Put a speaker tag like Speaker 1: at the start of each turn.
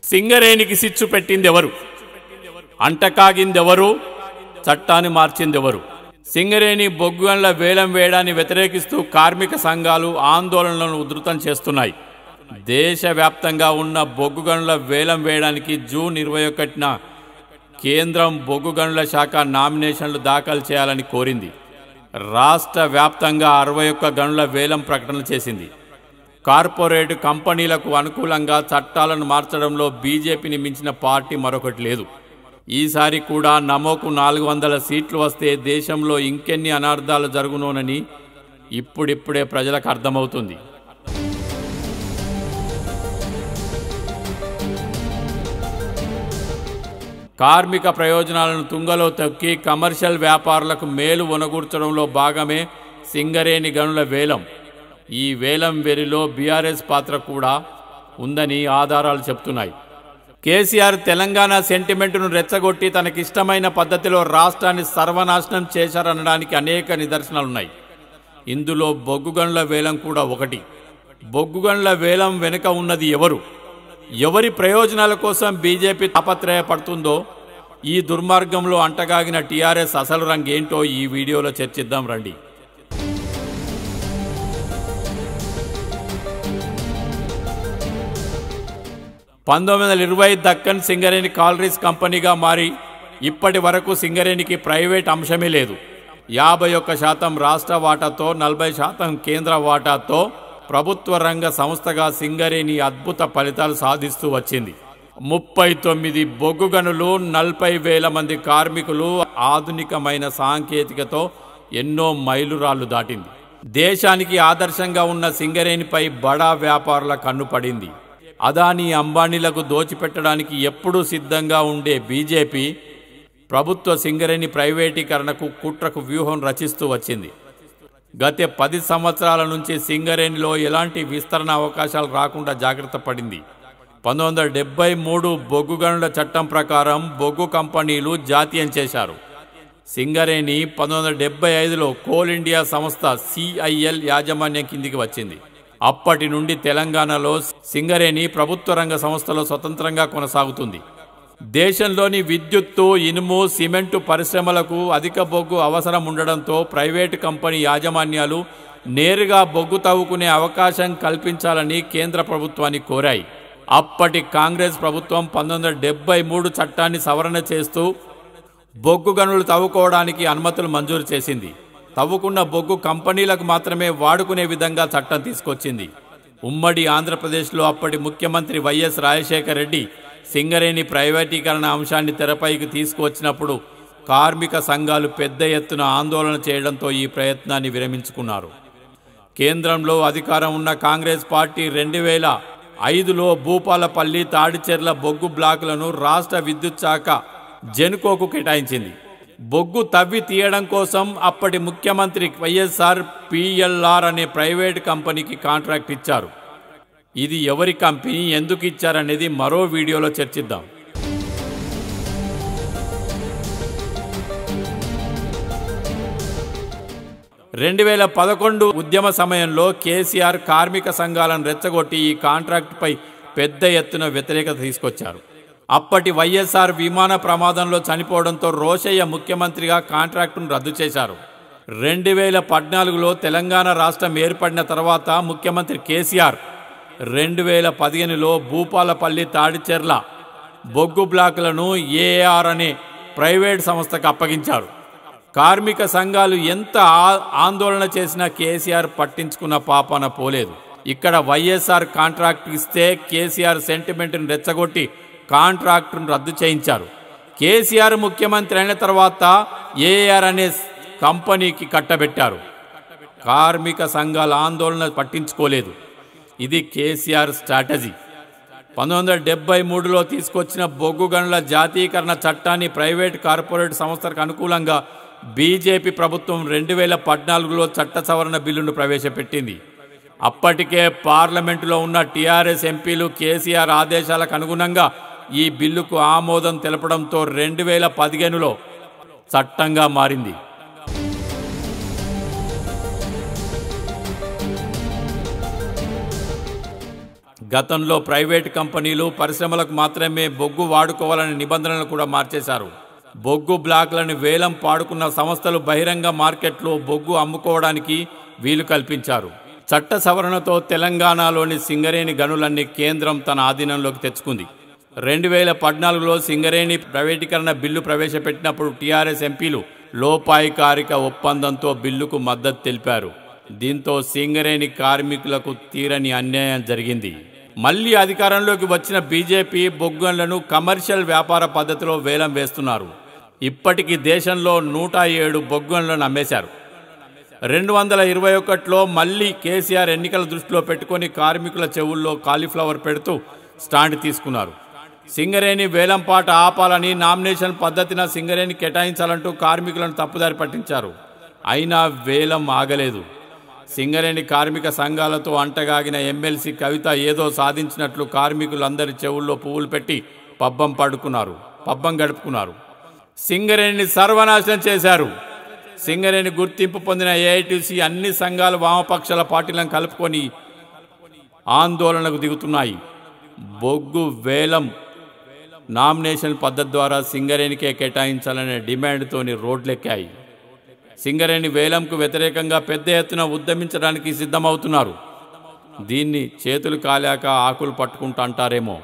Speaker 1: సింగరేణికి సిచ్చు పెట్టిందెవరు? అంటకాగిందెవరు? చట్టాన్ని మార్చిందెవరు? సింగరేణి బొగ్గు గనుల వేలం వేయడాన్ని వ్యతిరేకిస్తూ కార్మిక సంఘాలు ఆందోళనలను ఉధృతం చేస్తున్నాయి. దేశవ్యాప్తంగా ఉన్న బొగ్గు గనుల వేలం వేయడానికి జూన్ 21న కేంద్రం బొగ్గు గనుల శాఖ నామినేషన్లు దాఖలు చేయాలని కోరింది. రాష్ట్ర వ్యాప్తంగా 61 గనుల వేలం ప్రకటనలు చేసింది. కార్పొరేట్ కంపెనీలకు అనుకూలంగా చట్టాలను మార్చడంలో బీజేపీని మించిన పార్టీ మరొకటి లేదు. ఈసారి కూడా నమోకు 400 సీట్లు వస్తే దేశంలో ఇంకెన్ని అనార్థాలు జరుగునోనని ఇప్పుడిప్పుడే ప్రజలకు అర్థమవుతుంది. కార్మిక ప్రయోజనాలను తుంగలో తొక్కి కమర్షియల్ వ్యాపారులకు మేలు ఒనగూర్చడంలో భాగమే సింగరేణి గనుల వేలం. ఈ వేలం వెరిలో బీఆర్ఎస్ పాత్ర కూడా ఉందని ఆధారాలు చెప్తున్నాయి. కేసీఆర్ తెలంగాణ సెంటిమెంటును రెచ్చగొట్టి తనకిష్టమైన పద్ధతిలో రాష్ట్రాన్ని సర్వనాశనం చేశారనడానికి అనేక నిదర్శనాలున్నాయి. ఇందులో బొగ్గు గనుల వేలం కూడా ఒకటి. బొగ్గు గనుల వేలం వెనుక ఉన్నది ఎవరు? ఎవరి ప్రయోజనాల కోసం బీజేపీ తాపత్రయపడుతుందో, ఈ దుర్మార్గంలో అంటగాగిన టీఆర్ఎస్ అసలు రంగేంటో ఈ వీడియోలో చర్చిద్దాం రండి. దక్కన్ సింగరేణి కాలరీస్ కంపెనీగా మారి ఇప్పటి వరకు సింగరేణికి ప్రైవేట్ అంశమే లేదు. 51% రాష్ట్ర వాటాతో 40% కేంద్ర వాటాతో ప్రభుత్వ రంగ సంస్థగా సింగరేణి అద్భుత ఫలితాలు సాధిస్తూ వచ్చింది. 39 బొగ్గు గనులు, 40,000 మంది కార్మికులు, ఆధునికమైన సాంకేతికతో ఎన్నో మైలురాళ్లు దాటింది. దేశానికి ఆదర్శంగా ఉన్న సింగరేణిపై బడా వ్యాపారుల కన్ను పడింది. అదానీ అంబానీలకు దోచిపెట్టడానికి ఎప్పుడూ సిద్ధంగా ఉండే బీజేపీ ప్రభుత్వ సింగరేణి ప్రైవేటీకరణకు కుట్రకు వ్యూహం రచిస్తూ వచ్చింది. గత 10 సంవత్సరాల నుంచి సింగరేణిలో ఎలాంటి విస్తరణ అవకాశాలు రాకుండా జాగ్రత్త పడింది. 1973 బొగ్గు గనుల చట్టం ప్రకారం బొగ్గు కంపెనీలు జాతీయం చేశారు. సింగరేణి 1975లో కోల్ ఇండియా సంస్థ CIL యాజమాన్యం కిందికి వచ్చింది. అప్పటి నుండి తెలంగాణలో సింగరేణి ప్రభుత్వ రంగ సంస్థలో స్వతంత్రంగా కొనసాగుతుంది. దేశంలోని విద్యుత్తు, ఇనుము, సిమెంటు పరిశ్రమలకు అధిక బొగ్గు అవసరం ఉండడంతో ప్రైవేటు కంపెనీ యాజమాన్యాలు నేరుగా బొగ్గు తవ్వుకునే అవకాశం కల్పించాలని కేంద్ర ప్రభుత్వాన్ని కోరాయి. అప్పటి కాంగ్రెస్ ప్రభుత్వం 1973 చట్టాన్ని సవరణ చేస్తూ బొగ్గు గనులు తవ్వుకోవడానికి అనుమతులు మంజూరు చేసింది. తవ్వుకున్న బొగ్గు కంపెనీలకు మాత్రమే వాడుకునే విధంగా చట్టం తీసుకొచ్చింది. ఉమ్మడి ఆంధ్రప్రదేశ్లో అప్పటి ముఖ్యమంత్రి వైఎస్ రాజశేఖర రెడ్డి సింగరేణి ప్రైవేటీకరణ అంశాన్ని తెరపైకి తీసుకువచ్చినప్పుడు కార్మిక సంఘాలు పెద్ద ఎత్తున ఆందోళన చేయడంతో ఈ ప్రయత్నాన్ని విరమించుకున్నారు. కేంద్రంలో అధికారం ఉన్న కాంగ్రెస్ పార్టీ 2005లో భూపాలపల్లి, తాడిచెర్ల బొగ్గు బ్లాకులను రాష్ట్ర విద్యుత్ శాఖ జెన్కోకు కేటాయించింది. బొగ్గు తవ్వి తీయడం కోసం అప్పటి ముఖ్యమంత్రి వైఎస్ఆర్ PLR అనే ప్రైవేట్ కంపెనీకి కాంట్రాక్ట్ ఇచ్చారు. ఇది ఎవరి కంపెనీ, ఎందుకు ఇచ్చారనేది మరో వీడియోలో చర్చిద్దాం. 2011 ఉద్యమ సమయంలో కేసీఆర్ కార్మిక సంఘాలను రెచ్చగొట్టి ఈ కాంట్రాక్టుపై పెద్ద ఎత్తున వ్యతిరేకత తీసుకొచ్చారు. అప్పటి వైఎస్ఆర్ విమాన ప్రమాదంలో చనిపోవడంతో రోషయ్య ముఖ్యమంత్రిగా కాంట్రాక్టును రద్దు చేశారు. 2014లో తెలంగాణ రాష్ట్రం ఏర్పడిన తర్వాత ముఖ్యమంత్రి కేసీఆర్ 2015లో భూపాలపల్లి, తాడిచెర్ల బొగ్గు బ్లాకులను AAR అనే ప్రైవేట్ సంస్థకు అప్పగించారు. కార్మిక సంఘాలు ఎంత ఆందోళన చేసినా కేసీఆర్ పట్టించుకున్న పాపాన పోలేదు. ఇక్కడ వైఎస్ఆర్ కాంట్రాక్ట్ ఇస్తే కేసీఆర్ సెంటిమెంట్ను రెచ్చగొట్టి కాంట్రాక్టును రద్దు చేయించారు. కేసీఆర్ ముఖ్యమంత్రి అయిన తర్వాత AAR అనే కంపెనీకి కట్టబెట్టారు. కార్మిక సంఘాల ఆందోళన పట్టించుకోలేదు. ఇది కేసీఆర్ స్ట్రాటజీ. 1973లో తీసుకొచ్చిన బొగ్గు గనుల జాతీయకరణ చట్టాన్ని ప్రైవేట్ కార్పొరేట్ సంస్థలకు అనుకూలంగా బీజేపీ ప్రభుత్వం 2014లో చట్ట సవరణ బిల్లును ప్రవేశపెట్టింది. అప్పటికే పార్లమెంటులో ఉన్న టీఆర్ఎస్ ఎంపీలు కేసీఆర్ ఆదేశాలకు అనుగుణంగా ఈ బిల్లుకు ఆమోదం తెలపడంతో 2015లో చట్టంగా మారింది. గతంలో ప్రైవేట్ కంపెనీలు పరిశ్రమలకు మాత్రమే బొగ్గు వాడుకోవాలనే నిబంధనలు కూడా మార్చేశారు. బొగ్గు బ్లాక్లను వేలం పాడుకున్న సంస్థలు బహిరంగ మార్కెట్లో బొగ్గు అమ్ముకోవడానికి వీలు కల్పించారు. చట్ట సవరణతో తెలంగాణలోని సింగరేణి గనులన్నీ కేంద్రం తన ఆధీనంలోకి తెచ్చుకుంది. 2014లో సింగరేణి ప్రైవేటీకరణ బిల్లు ప్రవేశపెట్టినప్పుడు టీఆర్ఎస్ ఎంపీలు లోపాయికారిక ఒప్పందంతో బిల్లుకు మద్దతు తెలిపారు. దీంతో సింగరేణి కార్మికులకు తీరని అన్యాయం జరిగింది. మళ్లీ అధికారంలోకి వచ్చిన బీజేపీ బొగ్గులను కమర్షియల్ వ్యాపార పద్ధతిలో వేలం వేస్తున్నారు. ఇప్పటికీ దేశంలో 107 బొగ్గులను అమ్మేశారు. 2021లో మళ్లీ కేసీఆర్ ఎన్నికల దృష్టిలో పెట్టుకుని కార్మికుల చెవుల్లో కాలీఫ్లవర్ పెడుతూ స్టాండ్ తీసుకున్నారు. సింగరేణి వేలంపాట ఆపాలని, నామినేషన్ పద్ధతిన సింగరేణి కేటాయించాలంటూ కార్మికులను తప్పుదారి పట్టించారు. అయినా వేలం ఆగలేదు. సింగరేణి కార్మిక సంఘాలతో అంటగాగిన ఎమ్మెల్సీ కవిత ఏదో సాధించినట్లు కార్మికులందరి చెవుల్లో పువ్వులు పెట్టి పబ్బం గడుపుకున్నారు. సింగరేణిని సర్వనాశనం చేశారు. సింగరేణి గుర్తింపు పొందిన ఏఐటీసీ అన్ని సంఘాలు వామపక్షాల పార్టీలను కలుపుకొని ఆందోళనకు దిగుతున్నాయి. బొగ్గు వేలం నామినేషన్ పద్ధతి ద్వారా సింగరేణికే కేటాయించాలనే డిమాండ్తోని రోడ్లెక్కాయి. సింగరేణి వేలంకు వ్యతిరేకంగా పెద్ద ఎత్తున ఉద్యమించడానికి సిద్ధమవుతున్నారు. దీన్ని చేతులు కాలాక ఆకులు పట్టుకుంటా అంటారేమో.